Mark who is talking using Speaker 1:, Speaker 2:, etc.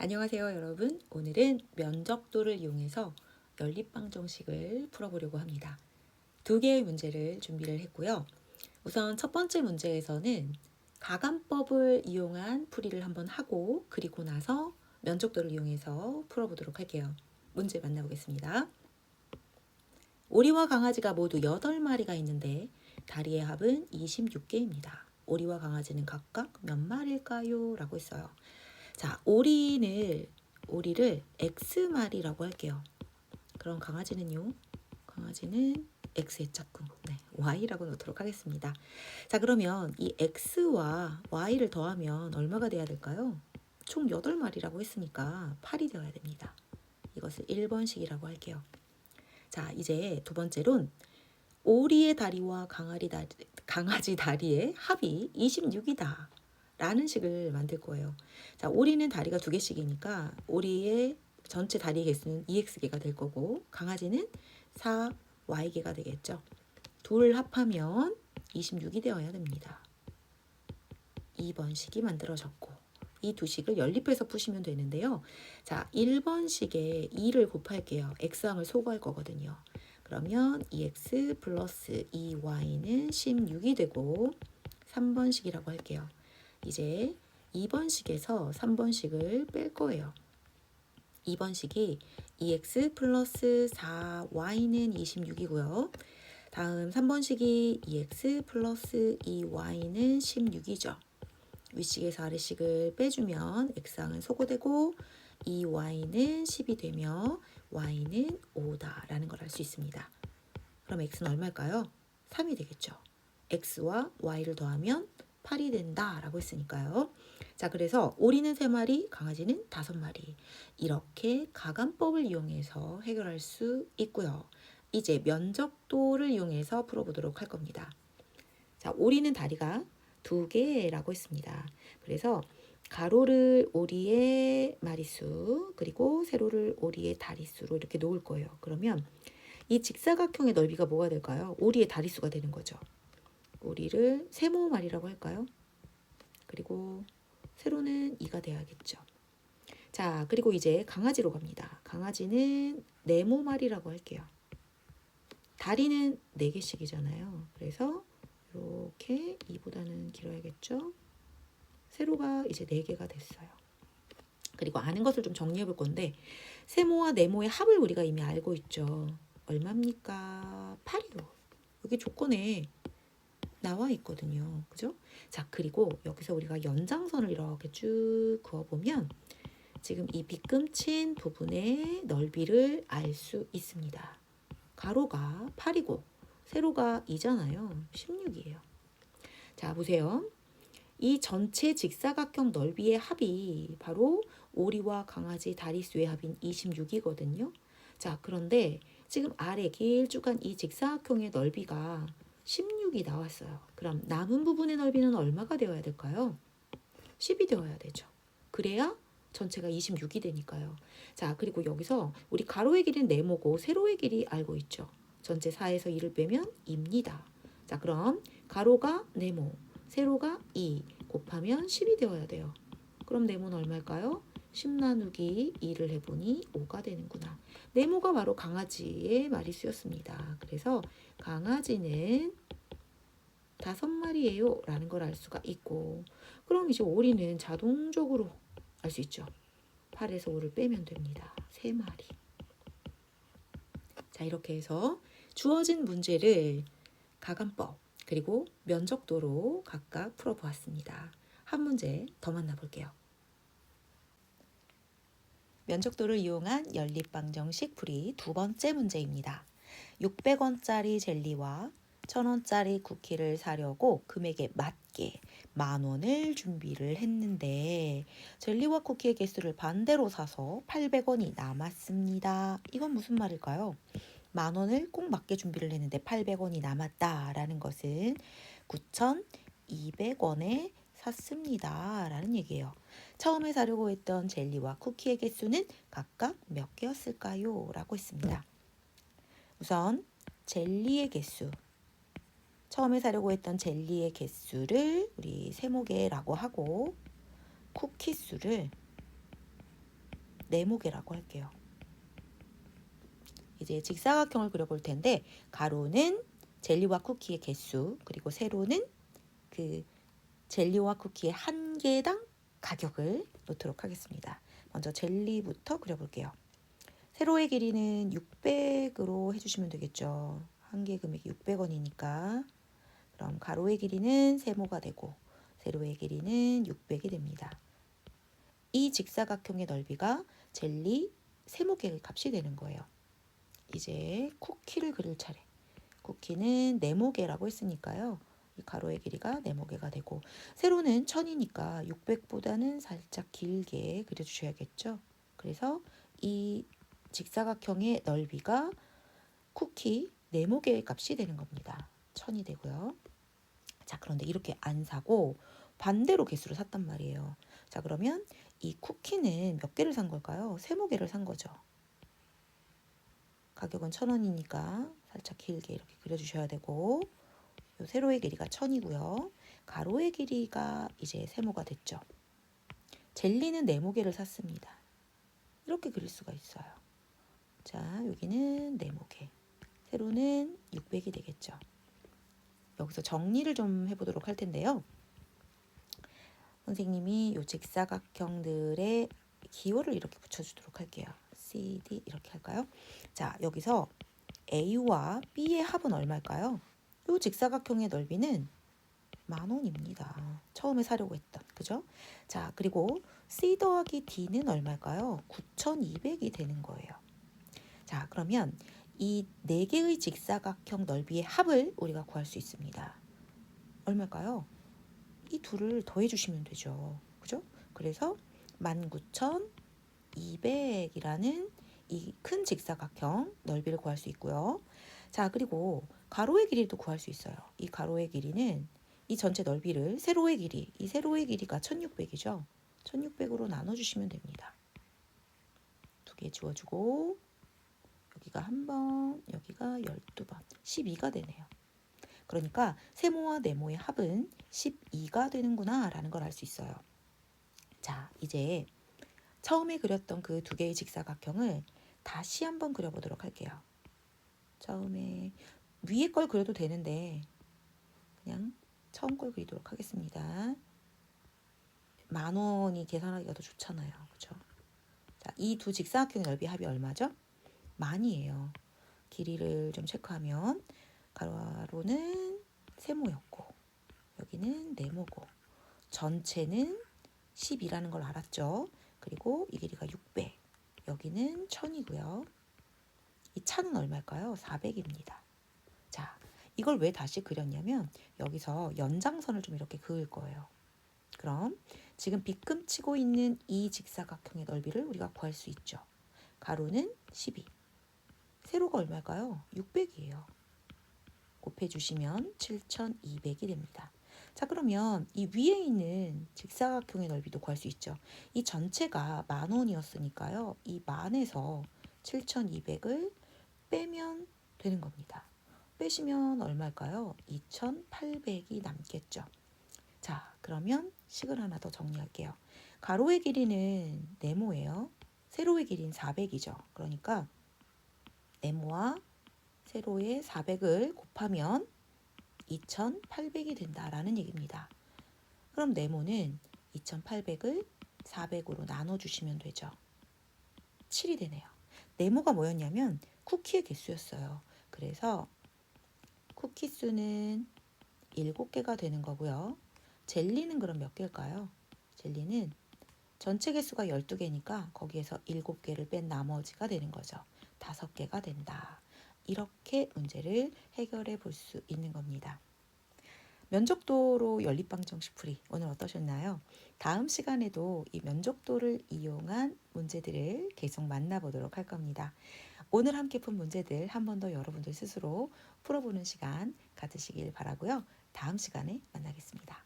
Speaker 1: 안녕하세요, 여러분. 오늘은 면적도를 이용해서 연립방 정식을 풀어보려고 합니다. 두 개의 문제를 준비를 했고요. 우선 첫 번째 문제에서는 가감법을 이용한 풀이를 한번 하고 그리고 나서 면적도를 이용해서 풀어보도록 할게요. 문제 만나보겠습니다. 오리와 강아지가 모두 8마리가 있는데 다리의 합은 26개입니다. 오리와 강아지는 각각 몇 마리일까요? 라고 했어요. 자, 오리를 X마리라고 할게요. 그럼 강아지는요? 강아지는 X의 짝꿍, Y라고 놓도록 하겠습니다. 자, 그러면 이 X와 Y를 더하면 얼마가 돼야 될까요? 총 8마리라고 했으니까 8이 되어야 됩니다. 이것을 1번식이라고 할게요. 자, 이제 두 번째론 오리의 다리와 강아지 다리의 합이 26이다. 라는 식을 만들 거예요. 자, 오리는 다리가 2개씩이니까 오리의 전체 다리 개수는 2x개가 될 거고 강아지는 4y개가 되겠죠. 둘 합하면 26이 되어야 됩니다. 2번 식이 만들어졌고 이 두 식을 연립해서 푸시면 되는데요. 자, 1번 식에 2를 곱할게요. x항을 소거할 거거든요. 그러면 2x 플러스 2y는 16이 되고 3번식이라고 할게요. 이제 2번식에서 3번식을 뺄 거예요. 2번식이 2x 플러스 4y는 26이고요. 다음 3번식이 2x 플러스 2y는 16이죠. 윗식에서 아래식을 빼주면 x항은 소거되고 2y는 10이 되며 y는 5다라는 걸 알 수 있습니다. 그럼 x는 얼마일까요? 3이 되겠죠. x와 y를 더하면 8이 된다라고 했으니까요. 자, 그래서 오리는 3마리, 강아지는 5마리. 이렇게 가감법을 이용해서 해결할 수 있고요. 이제 면적도를 이용해서 풀어보도록 할 겁니다. 자, 오리는 다리가 2개라고 했습니다. 그래서 가로를 오리의 마리수 그리고 세로를 오리의 다리수로 이렇게 놓을 거예요. 그러면 이 직사각형의 넓이가 뭐가 될까요? 오리의 다리수가 되는 거죠. 오리를 세모마리라고 할까요? 그리고 세로는 2가 돼야겠죠. 자, 그리고 이제 강아지로 갑니다. 강아지는 네모마리라고 할게요. 다리는 4개씩이잖아요. 그래서 이렇게 2보다는 길어야겠죠. 세로가 이제 4개가 됐어요. 그리고 아는 것을 좀 정리해 볼 건데 세모와 네모의 합을 우리가 이미 알고 있죠. 얼마입니까? 8이요. 여기 조건에 나와 있거든요. 그죠? 자, 그리고 여기서 우리가 연장선을 이렇게 쭉 그어보면 지금 이 빗금친 부분의 넓이를 알 수 있습니다. 가로가 8이고 세로가 2잖아요. 16이에요. 자, 보세요. 이 전체 직사각형 넓이의 합이 바로 오리와 강아지 다리수의 합인 26이거든요. 자, 그런데 지금 아래 길쭉한 이 직사각형의 넓이가 16이 나왔어요. 그럼 남은 부분의 넓이는 얼마가 되어야 될까요? 10이 되어야 되죠. 그래야 전체가 26이 되니까요. 자, 그리고 여기서 우리 가로의 길이는 네모고 세로의 길이 알고 있죠. 전체 4에서 2를 빼면 2입니다. 자, 그럼 가로가 네모, 세로가 2 곱하면 10이 되어야 돼요. 그럼 네모는 얼마일까요? 10 나누기 2를 해보니 5가 되는구나. 네모가 바로 강아지의 마리수였습니다. 그래서 강아지는 5마리예요 라는 걸 알 수가 있고, 그럼 이제 오리는 자동적으로 알 수 있죠. 8에서 5를 빼면 됩니다. 3마리. 자, 이렇게 해서 주어진 문제를 가감법 그리고 면적도로 각각 풀어보았습니다. 한 문제 더 만나볼게요. 면적도를 이용한 연립방정식 풀이 두 번째 문제입니다. 600원짜리 젤리와 1000원짜리 쿠키를 사려고 금액에 맞게 10,000원을 준비를 했는데 젤리와 쿠키의 개수를 반대로 사서 800원이 남았습니다. 이건 무슨 말일까요? 10,000원을 꼭 맞게 준비를 했는데 800원이 남았다라는 것은 9,200원에 샀습니다. 라는 얘기예요. 처음에 사려고 했던 젤리와 쿠키의 개수는 각각 몇 개였을까요? 라고 했습니다. 우선 젤리의 개수, 처음에 사려고 했던 젤리의 개수를 우리 세모개라고 하고 쿠키 수를 네모개라고 할게요. 이제 직사각형을 그려볼 텐데 가로는 젤리와 쿠키의 개수, 그리고 세로는 그 젤리와 쿠키의 한 개당 가격을 놓도록 하겠습니다. 먼저 젤리부터 그려볼게요. 세로의 길이는 600으로 해주시면 되겠죠. 한 개 금액이 600원이니까. 그럼 가로의 길이는 세모가 되고 세로의 길이는 600이 됩니다. 이 직사각형의 넓이가 젤리 세모개의 값이 되는 거예요. 이제 쿠키를 그릴 차례. 쿠키는 네모개라고 했으니까요. 이 가로의 길이가 네모개가 되고 세로는 1000이니까 600보다는 살짝 길게 그려주셔야겠죠. 그래서 이 직사각형의 넓이가 쿠키 네모개의 값이 되는 겁니다. 1000이 되고요. 자, 그런데 이렇게 안 사고 반대로 개수를 샀단 말이에요. 자, 그러면 이 쿠키는 몇 개를 산 걸까요? 세모개를 산 거죠. 가격은 1000원이니까 살짝 길게 이렇게 그려주셔야 되고 요 세로의 길이가 1000이고요. 가로의 길이가 이제 세모가 됐죠. 젤리는 네모개를 샀습니다. 이렇게 그릴 수가 있어요. 자, 여기는 네모개. 세로는 600이 되겠죠. 여기서 정리를 좀 해보도록 할 텐데요. 선생님이 요 직사각형들의 기호를 이렇게 붙여주도록 할게요. C, D 이렇게 할까요? 자, 여기서 A와 B의 합은 얼마일까요? 요 직사각형의 넓이는 10,000원입니다. 처음에 사려고 했던, 그죠? 자, 그리고 C 더하기 D는 얼마일까요? 9,200이 되는 거예요. 자, 그러면 이 네 개의 직사각형 넓이의 합을 우리가 구할 수 있습니다. 얼마일까요? 이 둘을 더해 주시면 되죠. 그죠? 그래서 19,200이라는 이 큰 직사각형 넓이를 구할 수 있고요. 자, 그리고 가로의 길이도 구할 수 있어요. 이 가로의 길이는 이 전체 넓이를 세로의 길이, 이 세로의 길이가 1600이죠. 1600으로 나눠주시면 됩니다. 두 개 지워주고 여기가 한 번, 여기가 12번, 12가 되네요. 그러니까 세모와 네모의 합은 12가 되는구나 라는 걸 알 수 있어요. 자, 이제 처음에 그렸던 그 두 개의 직사각형을 다시 한번 그려보도록 할게요. 처음에 위에 걸 그려도 되는데 그냥 처음 걸 그리도록 하겠습니다. 10,000원이 계산하기가 더 좋잖아요. 그죠? 자, 이 두 직사각형의 넓이 합이 얼마죠? 10,000이에요. 길이를 좀 체크하면 가로는 세모였고 여기는 네모고 전체는 10이라는 걸 알았죠. 그리고 이 길이가 600, 여기는 1000이고요. 이 차는 얼마일까요? 400입니다. 자, 이걸 왜 다시 그렸냐면 여기서 연장선을 좀 이렇게 그을 거예요. 그럼 지금 빗금치고 있는 이 직사각형의 넓이를 우리가 구할 수 있죠. 가로는 12, 세로가 얼마일까요? 600이에요. 곱해주시면 7,200이 됩니다. 자, 그러면 이 위에 있는 직사각형의 넓이도 구할 수 있죠. 이 전체가 10,000원이었으니까요. 이 10,000에서 7,200을 빼면 되는 겁니다. 빼시면 얼마일까요? 2,800이 남겠죠. 자, 그러면 식을 하나 더 정리할게요. 가로의 길이는 네모예요. 세로의 길이는 400이죠. 그러니까 네모와 세로의 400을 곱하면 2,800이 된다라는 얘기입니다. 그럼 네모는 2,800을 400으로 나눠주시면 되죠. 7이 되네요. 네모가 뭐였냐면 쿠키의 개수였어요. 그래서 쿠키 수는 7개가 되는 거고요. 젤리는 그럼 몇 개일까요? 젤리는 전체 개수가 12개니까 거기에서 7개를 뺀 나머지가 되는 거죠. 5개가 된다. 이렇게 문제를 해결해 볼 수 있는 겁니다. 면적도로 연립방정식 풀이 오늘 어떠셨나요? 다음 시간에도 이 면적도를 이용한 문제들을 계속 만나보도록 할 겁니다. 오늘 함께 푼 문제들 한 번 더 여러분들 스스로 풀어보는 시간 가지시길 바라고요. 다음 시간에 만나겠습니다.